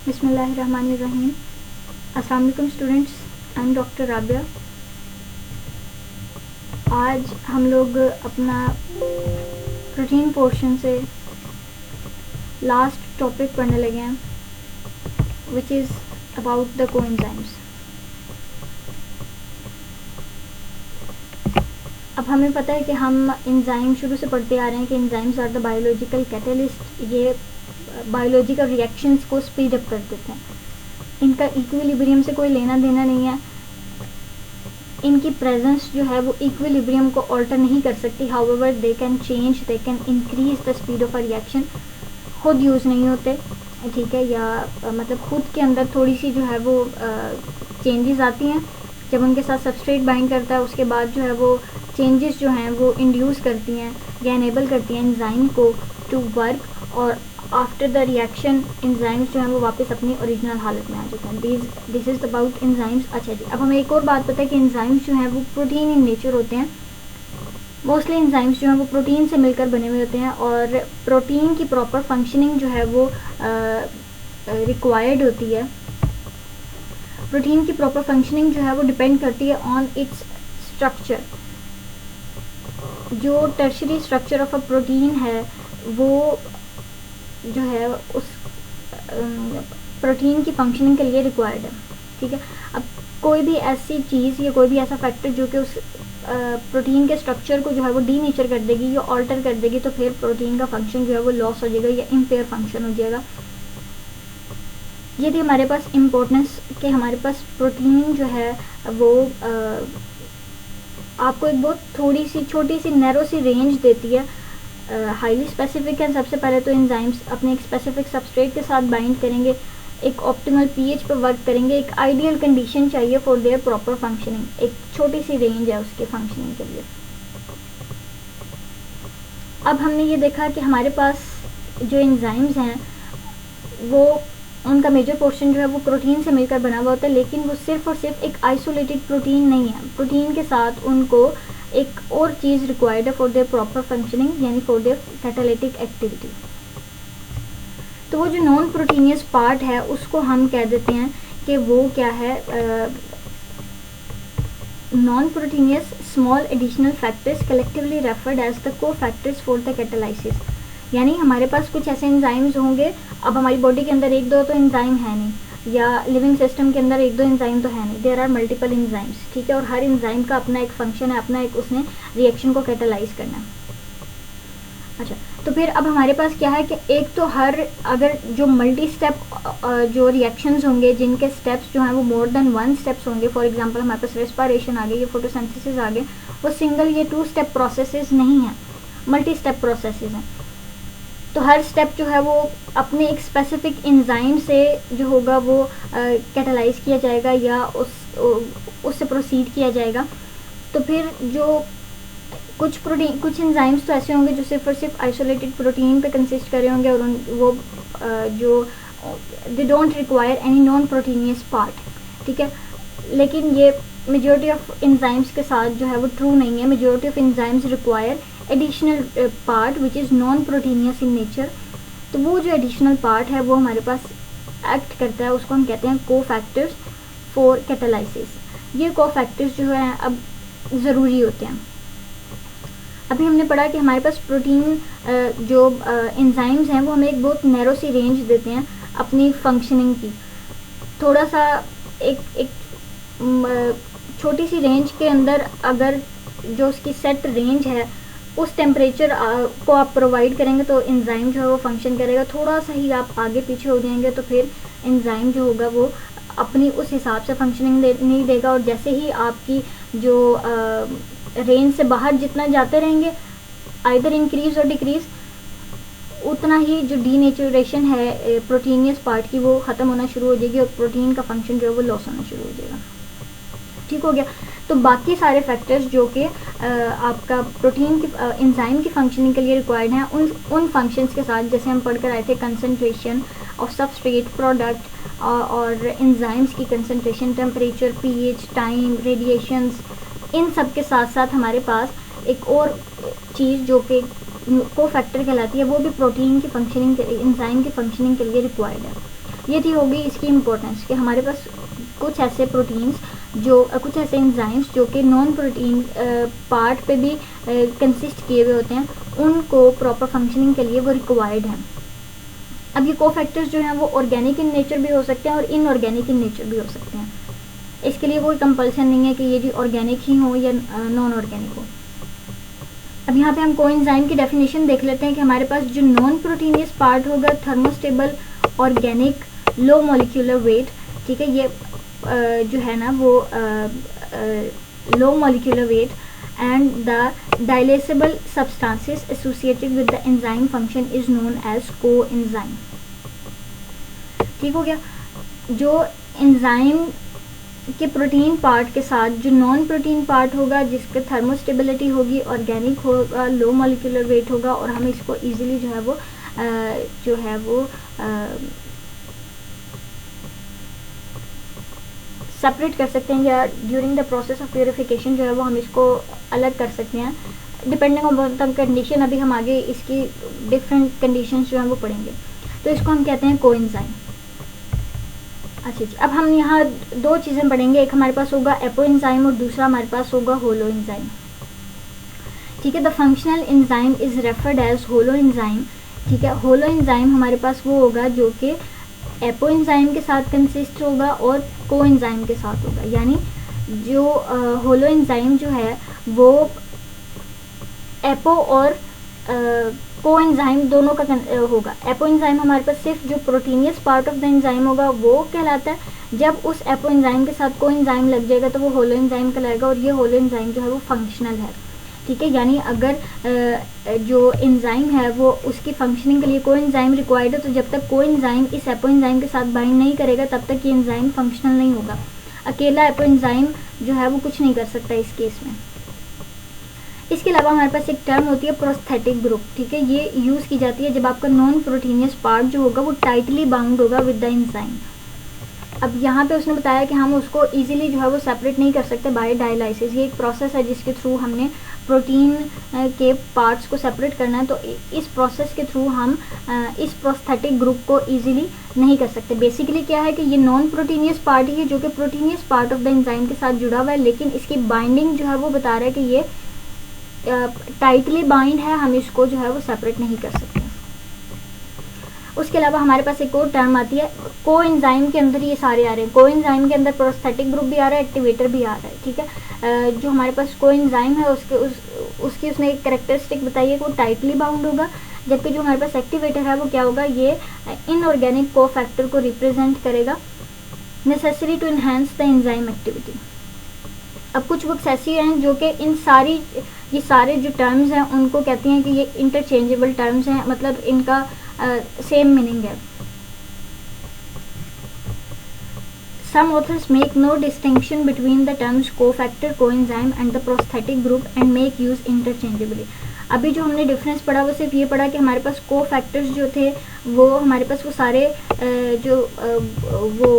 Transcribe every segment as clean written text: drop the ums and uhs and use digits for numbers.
बिस्मिल्लाहिर्रहमानिर्रहीम। अस्सलाम वालेकुम students, I am doctor Rabia. आज हम लोग अपना प्रोटीन पोर्शन से लास्ट टॉपिक पढ़ने लगे हैं, which is about the coenzymes. अब हमें पता है कि हम एंजाइम शुरू से पढ़ते आ रहे हैं कि enzymes are the biological catalyst. ये बायोलॉजिकल रिएक्शंस को स्पीड अप कर देते हैं। इनका इक्विलिब्रियम से कोई लेना देना नहीं है। इनकी प्रेजेंस जो है वो इक्विलिब्रियम को ऑल्टर नहीं कर सकती। However they can change, they can increase the speed of a reaction. खुद यूज़ नहीं होते, ठीक है, या मतलब खुद के अंदर थोड़ी सी जो है वो चेंजेस आती हैं जब उनके साथ सबस्ट्रेट बाइंड करता है। उसके बाद जो है वो चेंजेस जो हैं वो इंड्यूस करती हैं या इनेबल करती हैं एंजाइम को टू वर्क, और आफ्टर द रिएक्शन एंजाइम्स जो हैं वो वापस अपनी ओरिजिनल हालत में आ जाते हैं। This is about enzymes. अच्छा जी, अब हमें एक और बात पता है कि एंजाइम्स जो हैं वो प्रोटीन इन नेचर होते हैं। मोस्टली एंजाइम्स जो हैं वो प्रोटीन से मिलकर बने हुए होते हैं, और प्रोटीन की प्रॉपर फंक्शनिंग जो है वो रिक्वायर्ड होती है। प्रोटीन की प्रॉपर फंक्शनिंग जो है वो डिपेंड करती है ऑन इट्स स्ट्रक्चर। जो tertiary structure of a protein है वो जो है उस प्रोटीन की फंक्शनिंग के लिए रिक्वायर्ड है, ठीक है। अब कोई भी ऐसी चीज़ या कोई भी ऐसा फैक्टर जो कि उस प्रोटीन के स्ट्रक्चर को जो है वो डीनेचर कर देगी या ऑल्टर कर देगी, तो फिर प्रोटीन का फंक्शन जो है वो लॉस हो जाएगा या इम्पेयर फंक्शन हो जाएगा। ये थी हमारे पास इम्पोर्टेंस कि हमारे पास प्रोटीन जो है वो आपको एक बहुत थोड़ी सी छोटी सी नैरो सी रेंज देती है। हाईली स्पेसिफिक है। सबसे पहले तो एंजाइम्स अपने एक स्पेसिफिक सबस्ट्रेट के साथ बाइंड करेंगे, एक ऑप्टिमल पीएच पर वर्क करेंगे। एक आइडियल कंडीशन चाहिए फॉर देयर प्रॉपर फंक्शनिंग। एक छोटी सी रेंज है उसके फंक्शनिंग के लिए। अब हमने ये देखा कि हमारे पास जो एंजाइम्स हैं वो उनका मेजर पोर्शन जो है वो प्रोटीन से मिलकर बना हुआ होता है, लेकिन वो सिर्फ और सिर्फ एक आइसोलेटेड प्रोटीन नहीं है। प्रोटीन के साथ उनको एक और चीज़ रिक्वायर्ड है फॉर देयर प्रॉपर फंक्शनिंग, यानी फॉर देयर कैटालिटिक एक्टिविटी। तो वो जो नॉन प्रोटीनियस पार्ट है उसको हम कह देते हैं कि वो क्या है, non proteinaceous small additional factors collectively referred as the cofactors for the catalysis. यानी हमारे पास कुछ ऐसे एंजाइम्स होंगे। अब हमारी बॉडी के अंदर एक दो तो एंजाइम है नहीं, या लिविंग सिस्टम के अंदर एक दो एंजाइम तो है नहीं, देयर आर मल्टीपल एंजाइम्स, ठीक है। और हर एंजाइम का अपना एक फंक्शन है, अपना एक उसने रिएक्शन को कैटालाइज करना है। अच्छा, तो फिर अब हमारे पास क्या है कि एक तो हर अगर जो मल्टी स्टेप जो रिएक्शंस होंगे जिनके स्टेप्स जो हैं वो मोर देन वन स्टेप्स होंगे। फॉर एग्जांपल हमारे पास रेस्पिरेशन आ गई, ये फोटोसिंथेसिस आ गए, वो सिंगल ये टू स्टेप प्रोसेसेस नहीं हैं, मल्टी स्टेप प्रोसेसेस हैं। तो हर स्टेप जो है वो अपने एक स्पेसिफिक एंजाइम से जो होगा वो कैटालाइज किया जाएगा या उससे प्रोसीड किया जाएगा। तो फिर जो कुछ एंजाइम्स तो ऐसे होंगे जो सिर्फ और सिर्फ आइसोलेटेड प्रोटीन पे कंसिस्ट कर रहे होंगे, और वो जो they don't require any non proteinaceous part, ठीक है। लेकिन ये मेजॉरिटी ऑफ एंजाइम्स के साथ जो है वो ट्रू नहीं है। Majority of enzymes require additional part which is non proteinaceous in nature. तो वो जो एडिशनल पार्ट है वो हमारे पास एक्ट करता है, उसको हम कहते हैं को फैक्टर्स फॉर कैटालाइसिस। ये को फैक्टर्स जो है अब ज़रूरी होते हैं। अभी हमने पढ़ा कि हमारे पास प्रोटीन जो एंजाइम्स हैं वो हमें एक बहुत नैरो सी रेंज देते हैं अपनी फंक्शनिंग की। थोड़ा सा एक छोटी सी रेंज के अंदर अगर जो उसकी सेट रेंज है उस टेम्परेचर को आप प्रोवाइड करेंगे तो एंजाइम जो है वो फंक्शन करेगा। थोड़ा सा ही आप आगे पीछे हो जाएंगे तो फिर एंजाइम जो होगा वो अपनी उस हिसाब से फंक्शनिंग नहीं देगा। और जैसे ही आपकी जो रेंज से बाहर जितना जाते रहेंगे आइदर इंक्रीज और डिक्रीज, उतना ही जो डीनेचुरेशन है प्रोटीनियस पार्ट की वो ख़त्म होना शुरू हो जाएगी और प्रोटीन का फंक्शन जो है वो लॉस होना शुरू हो जाएगा। ठीक हो गया। तो बाकी सारे फैक्टर्स जो कि आपका प्रोटीन की एंजाइम की फंक्शनिंग के लिए रिक्वायर्ड हैं, उन फंक्शंस के साथ जैसे हम पढ़कर आए थे कंसंट्रेशन ऑफ सबस्ट्रेट प्रोडक्ट और एंजाइम्स की concentration, temperature, pH, time, radiations, इन सब के साथ साथ हमारे पास एक और चीज़ जो कि को फैक्टर कहलाती है, वो भी प्रोटीन की फंक्शनिंग, एंजाइम की फंक्शनिंग के लिए रिक्वायर्ड है। ये थी होगी इसकी इम्पोर्टेंस कि हमारे पास कुछ ऐसे प्रोटीन्स जो कुछ ऐसे एंजाइम्स जो कि नॉन प्रोटीन पार्ट पे भी कंसिस्ट किए हुए होते हैं, उनको प्रॉपर फंक्शनिंग के लिए वो रिक्वायर्ड हैं। अब ये कोफैक्टर्स जो हैं वो ऑर्गेनिक इन नेचर भी हो सकते हैं और इनऑर्गेनिक इन नेचर भी हो सकते हैं। इसके लिए कोई कंपल्सन नहीं है कि ये जी ऑर्गेनिक ही हो या नॉन ऑर्गेनिक हो। अब यहाँ पे हम कोएंजाइम की डेफिनेशन देख लेते हैं कि हमारे पास जो नॉन प्रोटीनियस पार्ट होगा, thermostable, organic, low molecular weight, ठीक है, ये जो है ना वो low molecular weight and the dialysable substances associated with the enzyme function is known as coenzyme. ठीक हो गया। जो एंजाइम के प्रोटीन पार्ट के साथ जो नॉन प्रोटीन पार्ट होगा, जिसका थर्मोस्टेबिलिटी होगी, ऑर्गेनिक होगा, लो मॉलिक्यूलर वेट होगा, और हम इसको इजीली जो है वो सेपरेट कर सकते हैं, या during the process of purification जो है वो हम इसको अलग कर सकते हैं डिपेंडिंग ऑन द कंडीशन। अभी हम आगे इसकी डिफरेंट कंडीशंस जो हैं वो पढ़ेंगे। तो इसको हम कहते हैं कोएंजाइम। अच्छा जी, अब हम यहाँ दो चीज़ें पढ़ेंगे, एक हमारे पास होगा एपोएंजाइम और दूसरा हमारे पास होगा होलो एंजाइम। ठीक है, the functional enzyme is referred as holoenzyme. ठीक है, होलो एंजाइम हमारे पास वो होगा जो कि एपोएंजाइम के साथ कंसिस्ट होगा और कोएंजाइम के साथ होगा। यानी जो होलो एंजाइम जो है वो एपो और कोएंजाइम दोनों का होगा। एपोएंजाइम हमारे पास सिर्फ जो proteinaceous part of the enzyme होगा वो कहलाता है। जब उस एपोएंजाइम के साथ कोएंजाइम लग जाएगा तो वो होलो एंजाइम कहलाएगा, और ये होलो एंजाइम जो है वो फंक्शनल है। ठीक है, यानी अगर जो एंजाइम है वो उसकी फंक्शनिंग के लिए कोएंजाइम रिक्वायर्ड है, तो जब तक कोएंजाइम इस एपोएंजाइम के साथ बाइंड नहीं करेगा तब तक ये एंजाइम फंक्शनल नहीं होगा। अकेला एपोएंजाइम जो है वो कुछ नहीं कर सकता इस केस में। इसके अलावा हमारे पास एक टर्म होती है प्रोस्थेटिक ग्रुप। ठीक है, ये यूज़ की जाती है जब आपका नॉन प्रोटीनियस पार्ट जो होगा वो टाइटली बाउंड होगा विद द एंजाइम। अब यहाँ पे उसने बताया कि हम उसको इजीली जो है वो सेपरेट नहीं कर सकते बाय डायलाइसिस। ये एक प्रोसेस है जिसके थ्रू हमने प्रोटीन के पार्ट्स को सेपरेट करना है, तो इस प्रोसेस के थ्रू हम इस प्रोस्थेटिक ग्रुप को इजीली नहीं कर सकते। बेसिकली क्या है कि ये नॉन प्रोटीनियस पार्ट ही है जो कि proteinaceous part of the enzyme के साथ जुड़ा हुआ है, लेकिन इसकी बाइंडिंग जो है वो बता रहा है कि ये टाइटली बाइंड है, हम इसको जो है वो सेपरेट नहीं कर सकते। उसके अलावा हमारे पास एक और टर्म आती है कोएंजाइम के अंदर, ये सारे आ रहे हैं। कोएंजाइम के अंदर प्रोस्थेटिक ग्रुप भी आ रहा है, एक्टिवेटर भी आ रहा है। ठीक है, जो हमारे पास कोएंजाइम है उसकी उसने एक कैरेक्टरिस्टिक बताई है कि वो टाइटली बाउंड होगा, जबकि जो हमारे पास एक्टिवेटर है वो क्या होगा, ये इनऑर्गेनिक कोफैक्टर को रिप्रेजेंट करेगा, necessary to enhance the enzyme activity. अब कुछ बुक्स ऐसी हैं जो कि ये सारे जो टर्म्स हैं उनको कहती हैं कि ये इंटरचेंजेबल टर्म्स हैं, मतलब इनका सेम मीनिंग है। Some authors make no distinction between the terms cofactor, coenzyme and the prosthetic group and make use interchangeably। अभी जो हमने डिफरेंस पढ़ा वो सिर्फ ये पढ़ा कि हमारे पास कोफैक्टर्स जो थे वो हमारे पास वो सारे वो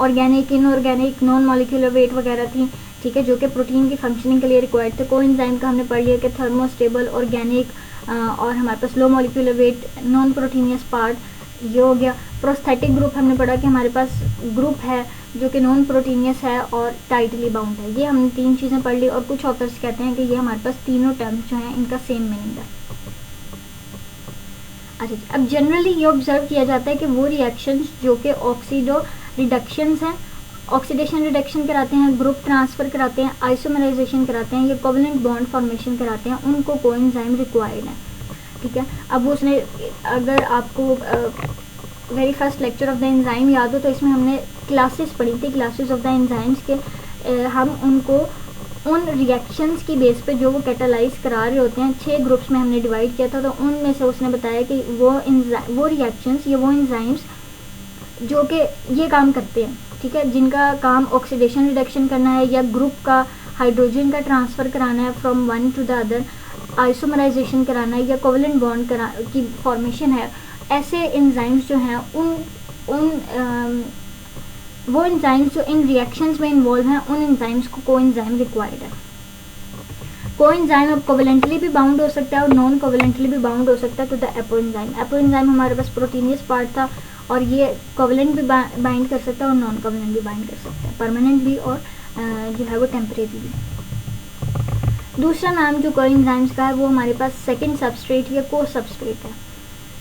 organic, inorganic, non molecular weight वगैरह थी। ठीक है, जो कि प्रोटीन की फंक्शनिंग के लिए रिक्वायर्ड थे। कोएंजाइम का हमने पढ़ लिया कि थर्मोस्टेबल, ऑर्गेनिक, और हमारे पास low molecular weight, non proteinaceous part, ये हो गया। प्रोस्थेटिक ग्रुप हमने पढ़ा कि हमारे पास ग्रुप है जो कि नॉन प्रोटीनियस है और टाइटली बाउंड है। ये हमने तीन चीज़ें पढ़ ली, और कुछ ऑथर्स कहते हैं कि ये हमारे पास तीनों टर्म्स जो हैं इनका सेम मीनिंग है। अच्छा, अब जनरली ये ऑब्जर्व किया जाता है कि वो रिएक्शंस जो कि ऑक्सीडो रिडक्शंस हैं, ऑक्सीडेशन रिडक्शन कराते हैं, ग्रुप ट्रांसफ़र कराते हैं, आइसोमराइजेशन कराते हैं या कोवलेंट बॉन्ड फॉर्मेशन कराते हैं, उनको कोएंजाइम रिक्वायर्ड है। ठीक है, अब उसने, अगर आपको very first lecture of the enzyme याद हो तो इसमें हमने क्लासेस पढ़ी थी, क्लासेस ऑफ द एंजाइम्स के, हम उनको उन रिएक्शंस की बेस पे जो वो कैटालाइज करा रहे होते हैं 6 ग्रुप्स में हमने डिवाइड किया था। तो उनमें से उसने बताया कि वो रिएक्शंस या वो एंजाइम्स जो कि ये काम करते हैं, ठीक है, जिनका काम ऑक्सीडेशन रिडक्शन करना है या ग्रुप का हाइड्रोजन का ट्रांसफ़र कराना है from one to the other, isomerization कराना है या कोवलेंट बॉन्ड की फॉर्मेशन है, ऐसे एंजाइम्स जो हैं वो एंजाइम्स जो इन रिएक्शंस में इन्वॉल्व हैं उन एंजाइम्स को कोएंजाइम रिक्वायर्ड है। कोएंजाइम अब कोवलेंटली भी बाउंड हो सकता है और नॉन कोवलेंटली भी बाउंड हो सकता है टू द एपोएंजाइम। एपोएंजाइम हमारे पास प्रोटीनियस पार्ट था और ये कोवलेंट भी बाइंड कर सकता है और नॉन कोवलेंट भी बाइंड कर सकता है, परमानेंट भी और जो है वो टेम्परेरी भी। दूसरा नाम जो कोएंजाइम्स का है वो हमारे पास सेकंड सबस्ट्रेट या को सबस्ट्रेट है,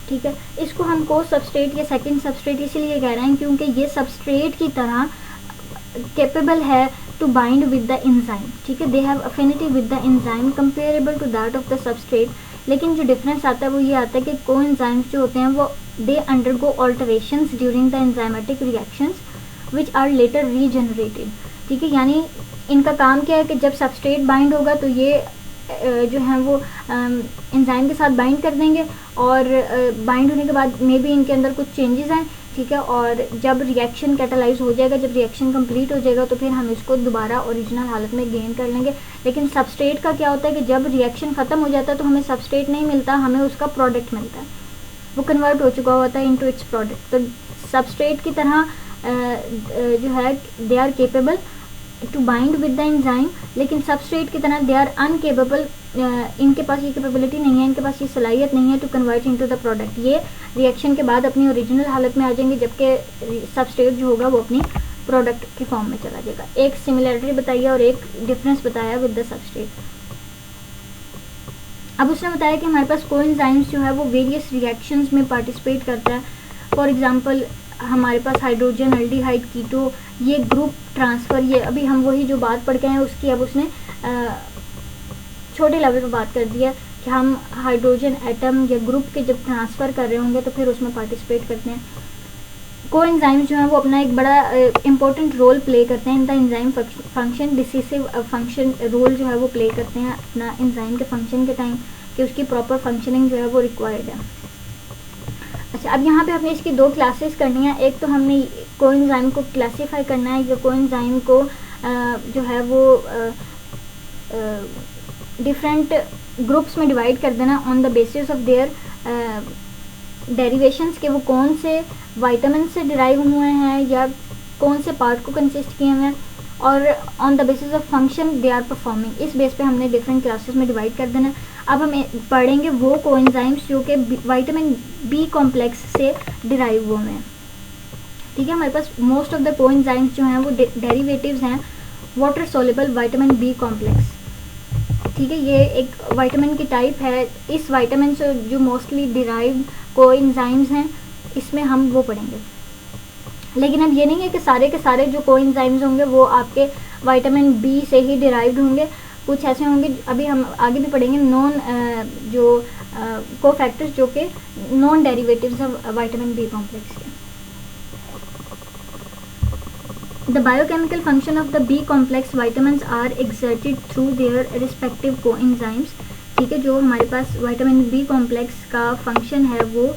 ठीक है। इसको हम को सबस्ट्रेट या सेकंड सबस्ट्रेट इसलिए कह रहे हैं क्योंकि ये सबस्ट्रेट की तरह कैपेबल है to bind with the enzyme, ठीक है। They have affinity with the enzyme comparable to that of the substrate. लेकिन जो डिफरेंस आता है वो ये आता है कि कोएंजाइम्स जो होते हैं वो they undergo alterations during the enzymatic reactions which are later regenerated, ठीक है। यानी इनका काम क्या है कि जब सबस्ट्रेट बाइंड होगा तो ये जो है वो एंजाइम के साथ बाइंड कर देंगे और बाइंड होने के बाद मे बी इनके अंदर कुछ चेंजेस आए, ठीक है। और जब रिएक्शन कैटालाइज हो जाएगा, जब रिएक्शन कंप्लीट हो जाएगा तो फिर हम इसको दोबारा ओरिजिनल हालत में गेन कर लेंगे। लेकिन सबस्ट्रेट का क्या होता है कि जब रिएक्शन ख़त्म हो जाता है तो हमें सबस्ट्रेट नहीं मिलता, हमें उसका प्रोडक्ट मिलता है, वो कन्वर्ट हो चुका होता है इनटू इट्स प्रोडक्ट। तो सबस्ट्रेट की तरह जो है they are capable to bind with the enzyme, लेकिन सबस्ट्रेट की तरह दे आर अनकेपेबल, इनके पास ये कैपेबिलिटी नहीं है, इनके पास ये सलाहियत नहीं है to convert into the product. ये रिएक्शन के बाद अपनी ओरिजिनल हालत में आ जाएंगे, जबकि सबस्ट्रेट जो होगा वो अपनी प्रोडक्ट की फॉर्म में चला जाएगा। एक सिमिलरिटी बताइए और एक डिफरेंस बताया विद द सबस्ट्रेट। अब उसने बताया कि हमारे पास कोएंजाइम्स जो है वो वेरियस रिएक्शंस में पार्टिसिपेट करता है। फॉर एग्जांपल हमारे पास हाइड्रोजन, अल्डिहाइड, कीटो, ये ग्रुप ट्रांसफ़र, ये अभी हम वही जो बात पढ़ के हैं उसकी अब उसने छोटे लेवल पर बात कर दिया कि हम हाइड्रोजन एटम या ग्रुप के जब ट्रांसफ़र कर रहे होंगे तो फिर उसमें पार्टिसिपेट करते हैं। कोएंजाइम्स जो हैं वो अपना एक बड़ा इंपॉर्टेंट रोल प्ले करते हैं in the enzyme function, decisive function role जो है वो प्ले करते हैं अपना एंजाइम के फंक्शन के टाइम, कि उसकी प्रॉपर फंक्शनिंग जो है वो रिक्वायर्ड है। अच्छा, अब यहाँ पे हमें इसकी दो क्लासेस करनी है। एक तो हमने कोएंजाइम को क्लासीफाई करना है या कोएंजाइम को जो है वो डिफरेंट ग्रुप्स में डिवाइड कर देना on the basis of their derivations, के वो कौन से विटामिन से डिराइव हुए हैं या कौन से पार्ट को कंसिस्ट किए हुए हैं, और on the basis of function they are performing. इस बेस पे हमने डिफरेंट क्लासेस में डिवाइड कर देना। अब हम पढ़ेंगे वो कोएंजाइम्स जो कि विटामिन बी कॉम्प्लेक्स से डिराइव हुए हैं, ठीक है। हमारे पास मोस्ट ऑफ द कोएंजाइम्स जो हैं वो डेरिवेटिव्स हैं water soluble vitamin B complex, ठीक है। ये एक विटामिन की टाइप है। इस विटामिन से जो मोस्टली डिराइव कोएंजाइम्स हैं इसमें हम वो पढ़ेंगे। लेकिन अब ये नहीं है कि सारे के सारे जो कोएंजाइम्स होंगे वो आपके विटामिन बी से ही डिराइव्ड होंगे, कुछ ऐसे होंगे, अभी हम आगे भी पढ़ेंगे, नॉन जो कोफैक्टर्स जो कि non derivatives of vitamin B complex के। The biochemical function of the B complex vitamins are exerted through their respective coenzymes, ठीक है। जो हमारे पास विटामिन बी कॉम्प्लेक्स का फंक्शन है वो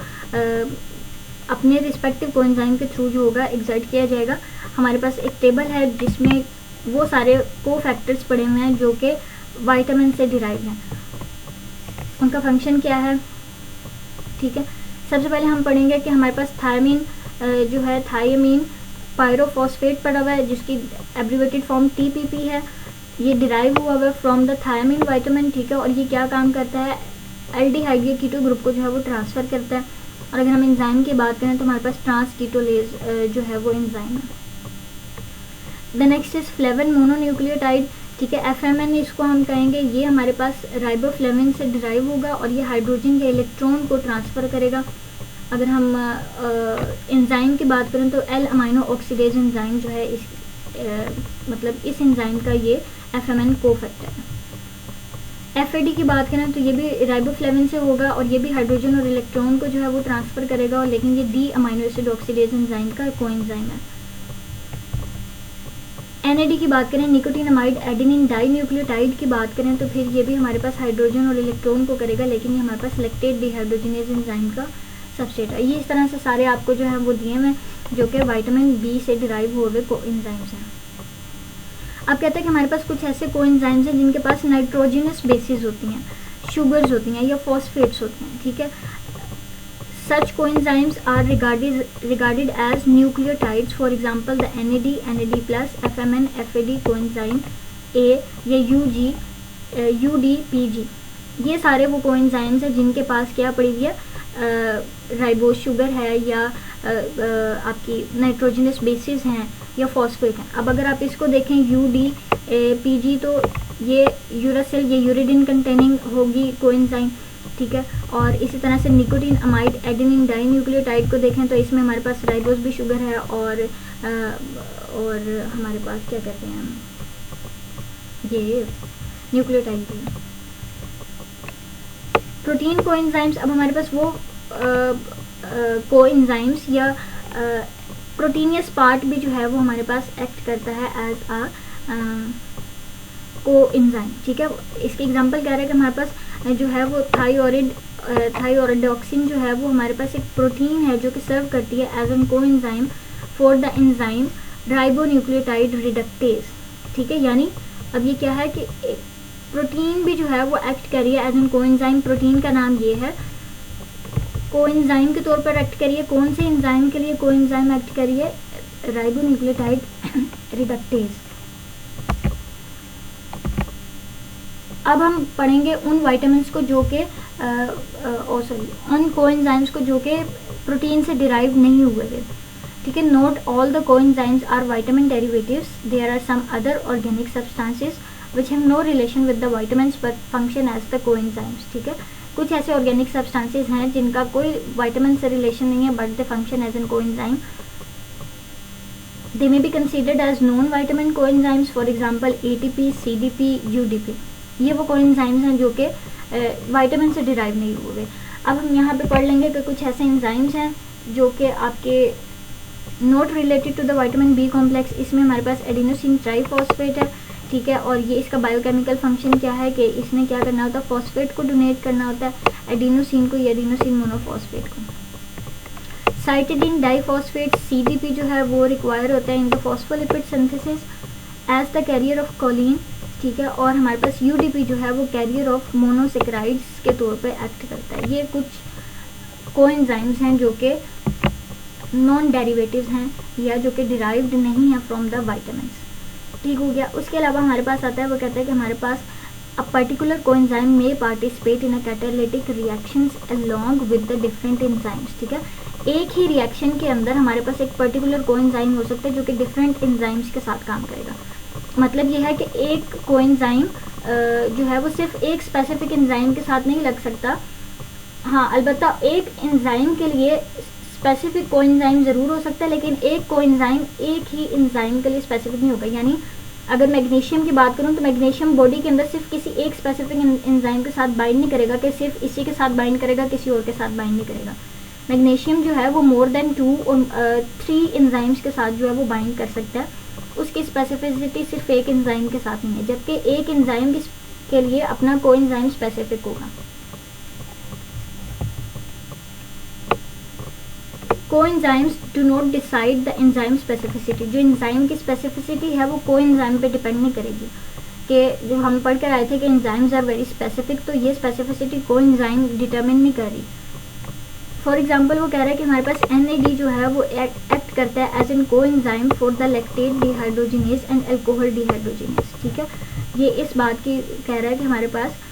अपने रिस्पेक्टिव कोएंजाइम के थ्रू जो होगा एग्जर्ट किया जाएगा। हमारे पास एक टेबल है जिसमें वो सारे कोफैक्टर्स पड़े हुए हैं जो कि विटामिन से डिराइव हैं, उनका फंक्शन क्या है, ठीक है। सबसे पहले हम पढ़ेंगे कि हमारे पास थायमीन जो है, थायमीन पायरोफॉस्फेट पड़ा हुआ है जिसकी एब्रिवेटेड फॉर्म TPP है। ये डिराइव हुआ हुआ है फ्रॉम द थायमीन विटामिन, ठीक है। और ये क्या काम करता है, एल्डिहाइड या कीटो ग्रुप को जो है वो ट्रांसफ़र करता है। और अगर हम एंजाइम की बात करें तो हमारे पास ट्रांसकीटोलेज जो है वो एंजाइम है। The next is flavin mononucleotide, ठीक है। FMN इसको हम कहेंगे। ये हमारे पास राइबोफ्लेविन से डिराइव होगा और ये हाइड्रोजन के इलेक्ट्रॉन को ट्रांसफ़र करेगा। अगर हम एंजाइम की बात करें तो L अमाइनो ऑक्सीडेज एंजाइम जो है इस मतलब इस एंजाइम का ये FMN कोफैक्टर है। FAD की बात करें तो ये भी राइबोफ्लेविन से होगा और ये भी हाइड्रोजन और इलेक्ट्रॉन को जो है वो ट्रांसफ़र करेगा, और लेकिन ये D amino acid oxidase enzyme का कोएंजाइम है। NAD की बात करें, निकोटिनामाइड एडेनिन डाई न्यूक्लियोटाइड की बात करें तो फिर ये भी हमारे पास हाइड्रोजन और इलेक्ट्रॉन को करेगा, लेकिन ये हमारे पास लैक्टेट डिहाइड्रोजिनेज एंजाइम का सबस्ट्रेट है। ये इस तरह से सारे आपको जो है वो दिए हैं जो कि विटामिन बी से डिराइव हुए कोएंजाइम्स हैं। अब कहते हैं कि हमारे पास कुछ ऐसे कोएंजाइम्स हैं जिनके पास नाइट्रोजनस बेसिस होती हैं, शुगर्स होती हैं या फॉस्फेट्स होते हैं, ठीक है। Such coenzymes are regarded as nucleotides. For example, the NAD, NAD+, FMN, FAD coenzyme A या UDPG, ये सारे वो कोएंजाइम्स हैं जिनके पास क्या पड़ी हुई है, राइबोज शुगर है या आपकी नाइट्रोजनस बेसिस हैं या फॉस्फेट हैं। अब अगर आप इसको देखें UDPG, तो ये यूरासिल, ये यूरिडिन कंटेनिंग होगी कोएंजाइम, ठीक है। और इसी तरह से निकोटीन अमाइड एडेनिन डाइन्यूक्लियोटाइड को देखें तो इसमें हमारे पास राइबोस भी शुगर है और हमारे पास क्या कहते हैं ये न्यूक्लियोटाइड भी है। प्रोटीन कोएंजाइम्स, अब हमारे पास वो कोएंजाइम्स या प्रोटीनियस पार्ट भी जो है वो हमारे पास एक्ट करता है एज अ कोएंजाइम, ठीक है। इसके एग्जांपल कह रहे हैं कि हमारे पास जो है वो थायोरिडोक्सिन जो है वो हमारे पास एक प्रोटीन है जो कि सर्व करती है as an coenzyme for the enzyme ribonucleotide reductase, ठीक है। यानी अब ये क्या है कि प्रोटीन भी जो है वो एक्ट कर रही है एज एन कोएंजाइम। प्रोटीन का नाम ये है, कोएंजाइम के तौर पर एक्ट करिए। कौन से एंजाइम के लिए कोएंजाइम एक्ट करिए? Ribonucleotide reductase. अब हम पढ़ेंगे उन विटामिन्स को जो कि उन कोएंजाइम्स को जो कि प्रोटीन से डिराइव नहीं हुए थे, ठीक है। Not all the coenzymes are vitamin derivatives, there are some other organic substances which have no relation with the vitamins but function as the coenzymes, ठीक है। कुछ ऐसे ऑर्गेनिक सब्सटेंसेस हैं जिनका कोई विटामिन से रिलेशन नहीं है but they function as an coenzyme. They may be considered as non vitamin coenzymes, for example ATP, CDP, UDP। ये वो कोएंजाइम्स हैं जो कि विटामिन से डिराइव नहीं हुए। अब हम यहाँ पे पढ़ लेंगे कि कुछ ऐसे एंजाइम्स हैं जो कि आपके not related to the vitamin B complex. इसमें हमारे पास एडिनोसिन ट्राइफॉस्फेट है, ठीक है। और ये इसका बायोकेमिकल फंक्शन क्या है कि इसने क्या करना होता है, फॉस्फेट को डोनेट करना होता है, एडिनोसिन को या एडिनोसिन मोनोफॉस्फेट को। साइटिडीन डाइफॉस्फेट CDP जो है वो रिक्वायर होता है in the phospholipid synthesis as the carrier of choline, ठीक है। और हमारे पास UDP जो है वो कैरियर ऑफ मोनोसेक्राइड्स के तौर पे एक्ट करता है। ये कुछ कोएंजाइम्स हैं जो कि नॉन डेरिवेटिव्स हैं या जो कि डिराइव्ड नहीं है फ्रॉम द विटामिन्स, ठीक हो गया। उसके अलावा हमारे पास आता है, वो कहता है कि हमारे पास अ पर्टिकुलर कोएंजाइम में participate in a catalytic reactions along with the different enzymes, ठीक है। एक ही रिएक्शन के अंदर हमारे पास एक पर्टिकुलर कोएंजाइम हो सकता है जो कि डिफरेंट एंजाइम्स के साथ काम करेगा। मतलब ये है कि एक कोएंजाइम जो है वो सिर्फ एक स्पेसिफिक एंजाइम के साथ नहीं लग सकता। हाँ, अलबत्ता एक एंजाइम के लिए स्पेसिफिक कोएंजाइम ज़रूर हो सकता है, लेकिन एक कोएंजाइम एक ही एंजाइम के लिए स्पेसिफिक नहीं होगा। यानी अगर मैग्नीशियम की बात करूं तो मैग्नीशियम बॉडी के अंदर सिर्फ किसी एक स्पेसिफिक एंजाइम के साथ बाइंड नहीं करेगा कि सिर्फ इसी के साथ बाइंड करेगा, किसी और के साथ बाइंड नहीं करेगा। मैग्नीशियम जो है वो मोर देन 2 और 3 एंजाइम्स के साथ जो है वो बाइंड कर सकता है। उसकी स्पेसिफिसिटी सिर्फ एक एंजाइम के साथ नहीं है, जबकि एक एंजाइम के लिए अपना कोएंजाइम स्पेसिफिक होगा। Coenzymes do not decide the enzyme specificity. जो एंजाइम की स्पेसिफिसिटी है वो कोएंजाइम पे डिपेंड नहीं करेगी। कि जो हम पढ़ कर आए थे कि एंजाइम्स आर वेरी स्पेसिफिक, तो ये स्पेसिफिसिटी कोएंजाइम डिटरमिन नहीं कर रही। फॉर एग्जांपल वो कह रहा है कि हमारे पास NAD जो है वो एक्ट करता है as an coenzyme for the lactate dehydrogenase and alcohol dehydrogenase, ठीक है। ये इस बात की कह रहा है कि हमारे पास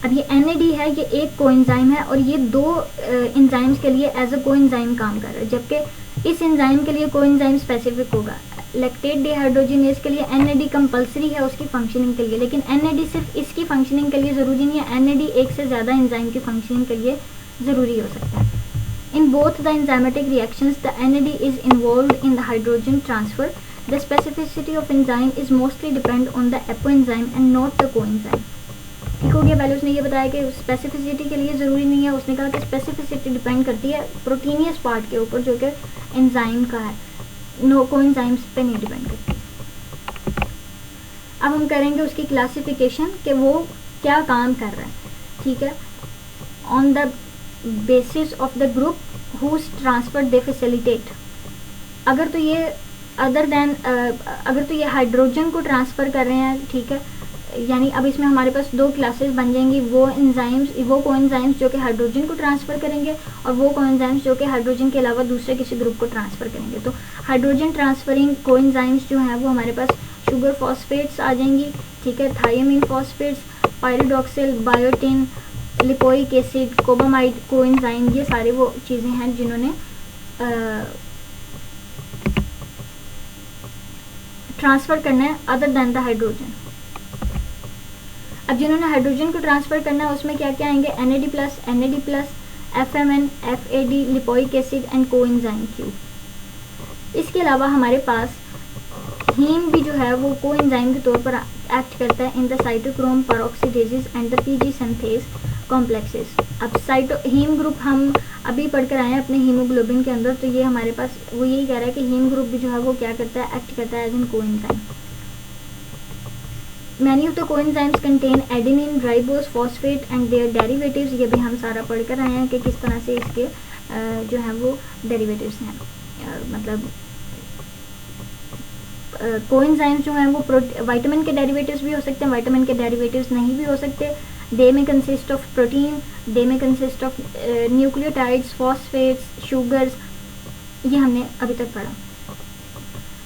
अब ये NAD है, ये एक कोएंजाइम है और ये 2 एंजाइम्स के लिए एज अ कोएंजाइम काम कर रहा है, जबकि इस एंजाइम के लिए कोएंजाइम स्पेसिफिक होगा। लैक्टेट डिहाइड्रोजिनेज के लिए NAD कंपलसरी है उसकी फंक्शनिंग के लिए, लेकिन NAD सिर्फ इसकी फंक्शनिंग के लिए ज़रूरी नहीं है। NAD एक से ज़्यादा एंजाइम की फंक्शनिंग के लिए ज़रूरी हो सकता है। In both the enzymatic reactions the NAD is involved in the hydrogen transfer. The specificity of enzyme is mostly depend on the apoenzyme and not the coenzyme, ठीक हो गया। पहले उसने ये बताया कि स्पेसिफिसिटी के लिए ज़रूरी नहीं है, उसने कहा कि स्पेसिफिसिटी डिपेंड करती है प्रोटीनियस पार्ट के ऊपर जो कि एंजाइम का है, नो कोएंजाइम्स पे नहीं डिपेंड करती। अब हम करेंगे उसकी क्लासिफिकेशन कि वो क्या काम कर रहा है, ठीक है। On the basis of the group whose transfer they facilitate. अगर तो ये अदर देन अगर तो ये हाइड्रोजन को ट्रांसफ़र कर रहे हैं, ठीक है, यानी अब इसमें हमारे पास 2 क्लासेस बन जाएंगी। वो कोएंजाइम्स जो कि हाइड्रोजन को ट्रांसफ़र करेंगे और वो कोएंजाइम्स जो कि हाइड्रोजन के अलावा दूसरे किसी ग्रुप को ट्रांसफ़र करेंगे। तो हाइड्रोजन ट्रांसफरिंग कोएंजाइम्स जो हैं वो हमारे पास शुगर फॉस्फेट्स आ जाएंगी, ठीक है, thiamine phosphates, pyridoxal, biotin, lipoic acid, cobamide coenzyme, ये सारे वो चीज़ें हैं जिन्होंने ट्रांसफ़र करना है अदर दैन द हाइड्रोजन। अब जिन्होंने हाइड्रोजन को ट्रांसफ़र करना है उसमें क्या क्या आएंगे, NAD+, FMN, FAD, lipoic acid and coenzyme Q। इसके अलावा हमारे पास हीम भी जो है वो कोएंजाइम के तौर पर एक्ट करता है in the cytochrome peroxidases and the PG synthase complexes. अब हीम ग्रुप हम अभी पढ़कर आए हैं अपने हीमोग्लोबिन के अंदर, तो ये हमारे पास वो यही कह रहा है कि हीम ग्रुप भी जो है वो क्या करता है, एक्ट करता है as in coenzyme. Many of the coenzymes contain adenine, ribose, phosphate and their derivatives. ये भी हम सारा पढ़ कर आए हैं कि किस तरह से इसके जो है वो डेरिवेटिव्स हैं। मतलब कोएंजाइम्स जो हैं वो विटामिन के डेरिवेटिव्स भी हो सकते हैं, विटामिन के डेरिवेटिव्स नहीं भी हो सकते। दे may consist of protein, they may consist of nucleotides, phosphates, sugars, ये हमने अभी तक पढ़ा।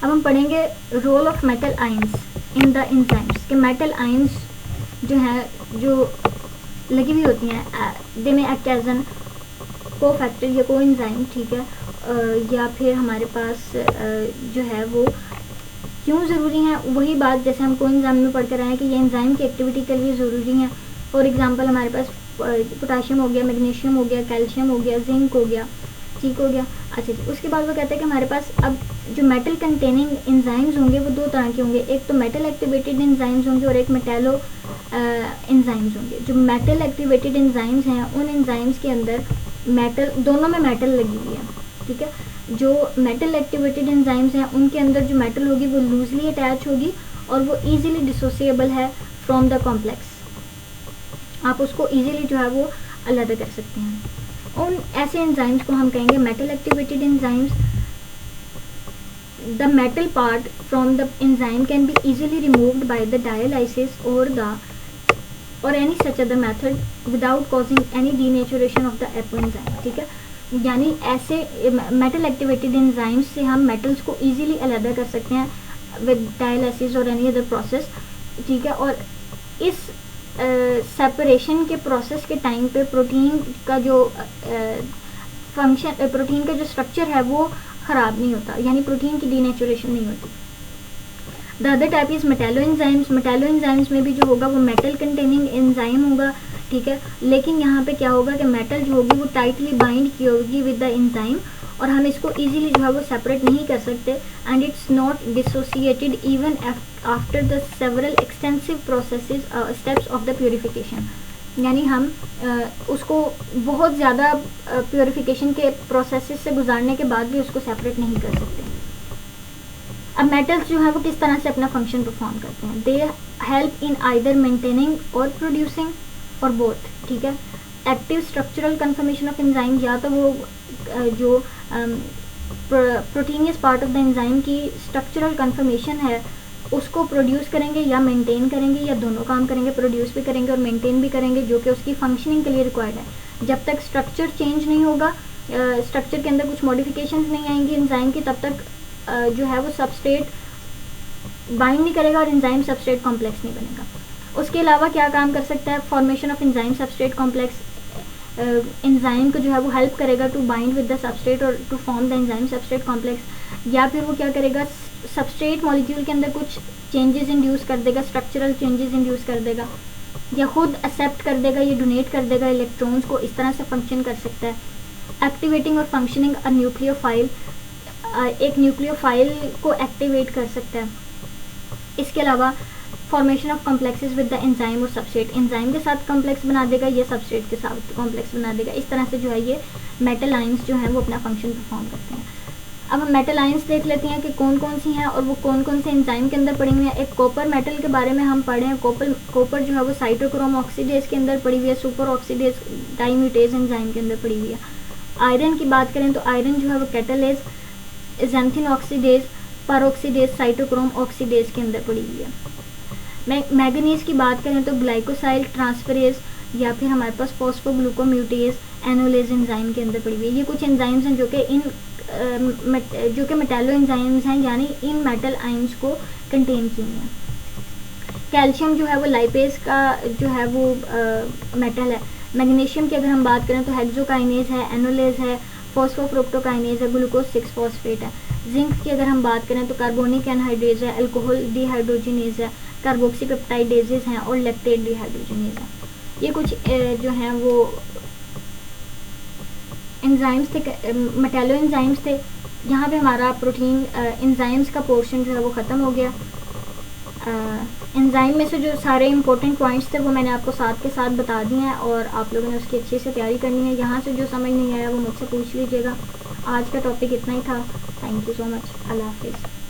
अब हम पढ़ेंगे role of metal ions in the enzymes, कि मेटल आयंस जो है जो लगी हुई होती हैं, they may act as an cofactor या कोएंजाइम, ठीक है, या फिर हमारे पास जो है वो क्यों ज़रूरी हैं, वही बात जैसे हम कोएंजाइम में पढ़ कर आए हैं कि ये एंजाइम की एक्टिविटी के लिए ज़रूरी हैं। फॉर एग्जांपल हमारे पास पोटाशियम हो गया, मैग्नीशियम हो गया, कैल्शियम हो गया, जिंक हो गया, ठीक हो गया। अच्छा जी, उसके बाद वो कहते हैं कि हमारे पास अब जो मेटल कंटेनिंग एंजाइम्स होंगे वो दो तरह के होंगे, एक तो मेटल एक्टिवेटेड एंजाइम्स होंगे और एक मेटालो एंजाइम्स होंगे। जो मेटल एक्टिवेटेड एंजाइम्स हैं उन एंजाइम्स के अंदर मेटल, दोनों में मेटल लगी हुई है, ठीक है। जो मेटल एक्टिवेटेड एंजाइम्स हैं उनके अंदर जो मेटल होगी वो लूजली अटैच होगी और वो इजीली डिसोसिएबल है फ्रॉम द कॉम्प्लेक्स। आप उसको इजीली जो है वो अलग कर सकते हैं। उन ऐसे एंजाइम्स को हम कहेंगे metal activated enzymes. The metal part from the enzyme can be easily removed by the dialysis और any such other method without causing any denaturation of the apoenzyme, ठीक है। यानी ऐसे मेटल एक्टिवेटेड एंजाइम्स से हम मेटल्स को easily अलग कर सकते हैं विद डायलिसिस और एनी अदर प्रोसेस, ठीक है। और इस सेपरेशन के प्रोसेस के टाइम पे प्रोटीन का जो फंक्शन, प्रोटीन का जो स्ट्रक्चर है वो ख़राब नहीं होता, यानी प्रोटीन की डीनेचुरेशन नहीं होती। The other type is metallo enzymes. Metallo enzymes में भी जो होगा वो मेटल कंटेनिंग एंजाइम होगा, ठीक है, लेकिन यहाँ पे क्या होगा कि मेटल जो होगी वो टाइटली बाइंड की होगी विद द एंजाइम और हम इसको इजीली जो है वो सेपरेट नहीं कर सकते and it's not dissociated even after the several extensive processes steps of the purification. यानी हम उसको बहुत ज़्यादा प्योरिफिकेशन के प्रोसेसेस से गुजारने के बाद भी उसको सेपरेट नहीं कर सकते। अब मेटल्स जो है वो किस तरह से अपना फंक्शन परफॉर्म करते हैं, they help in either maintaining और प्रोड्यूसिंग और बोथ, ठीक है। Active structural confirmation of enzyme, या तो वो जो proteinaceous part of the enzyme की स्ट्रक्चरल कन्फर्मेशन है उसको प्रोड्यूस करेंगे या मेंटेन करेंगे या दोनों काम करेंगे, प्रोड्यूस भी करेंगे और मेंटेन भी करेंगे, जो कि उसकी फंक्शनिंग के लिए रिक्वायर्ड है। जब तक स्ट्रक्चर चेंज नहीं होगा, स्ट्रक्चर के अंदर कुछ मॉडिफिकेशंस नहीं आएंगी एंजाइम की, तब तक जो है वो सबस्ट्रेट बाइंड नहीं करेगा और एंजाइम सबस्ट्रेट कॉम्प्लेक्स नहीं बनेगा। उसके अलावा क्या काम कर सकता है, formation of enzyme substrate complex, enzyme को जो है वो हेल्प करेगा to bind with the substrate और to form the enzyme substrate complex. या फिर वो क्या करेगा, सबस्ट्रेट मॉलिक्यूल के अंदर कुछ चेंजेस इंड्यूस कर देगा, स्ट्रक्चरल चेंजेस इंड्यूस कर देगा, या खुद एक्सेप्ट कर देगा, या डोनेट कर देगा इलेक्ट्रॉन्स को, इस तरह से फंक्शन कर सकता है। एक्टिवेटिंग और फंक्शनिंग अ न्यूक्लियोफाइल, एक न्यूक्लियोफाइल को एक्टिवेट कर सकता है। इसके अलावा formation of complexes with the enzyme और सबस्ट्रेट, एंजाइम के साथ कॉम्प्लेक्स बना देगा, ये सबस्ट्रेट के साथ कॉम्प्लेक्स बना देगा। इस तरह से जो है ये मेटल आयंस जो हैं वो अपना फंक्शन परफॉर्म करते हैं। अब हम मेटल आयंस देख लेते हैं कि कौन कौन सी हैं और वो कौन कौन से एंजाइम के अंदर पड़ी हुई हैं। एक कॉपर मेटल के बारे में हम पढ़े हैं। कॉपर जो है वो साइटोक्रोम ऑक्सीडेज के अंदर पड़ी हुई है, सुपर ऑक्सीडेज डाइम्यूटेज एंजाइम के अंदर पड़ी हुई है। आयरन की बात करें तो आयरन जो है वो catalase, xanthine oxidase, peroxidase, cytochrome oxidase के अंदर पड़ी हुई है। मैग्नीज की बात करें तो ग्लाइकोसाइल ट्रांसफरेज या फिर हमारे पास फॉस्फोग्लूकोम्यूटेज एनोलेज एंजाइम के अंदर पड़ी हुई है। ये कुछ एंजाइम्स हैं जो कि मेटालो एंजाइम्स हैं, यानी इन मेटल आयंस को कंटेन की हुई हैं। कैल्शियम जो है वो लाइपेज का जो है वो मेटल है, मैग्नीशियम की अगर हम बात करें तो हेक्सोकाइनेज है, एनोलेज है, फॉस्फोफ्रुक्टोकाइनेज है, ग्लूकोज 6 फॉस्फेट है। जिंक की अगर हम बात करें तो कार्बोनिक एनहाइड्रेज है, अल्कोहल डिहाइड्रोजिनेज है, कार्बोक्सीपेप्टाइडेजेस हैं और लैक्टेट डिहाइड्रोजिनेज है। ये कुछ जो हैं वो एंजाइम्स थे, मेटालो एंजाइम्स थे। यहाँ पे हमारा प्रोटीन एंजाइम्स का पोर्शन जो है वो ख़त्म हो गया। एंजाइम में से जो सारे इंपॉर्टेंट पॉइंट्स थे वो मैंने आपको साथ के साथ बता दिए हैं और आप लोगों ने उसकी अच्छे से तैयारी करनी है। यहाँ से जो समझ नहीं आया वो मुझसे पूछ लीजिएगा। आज का टॉपिक इतना ही था। Thank you so much. अल्लाह हाफिज़।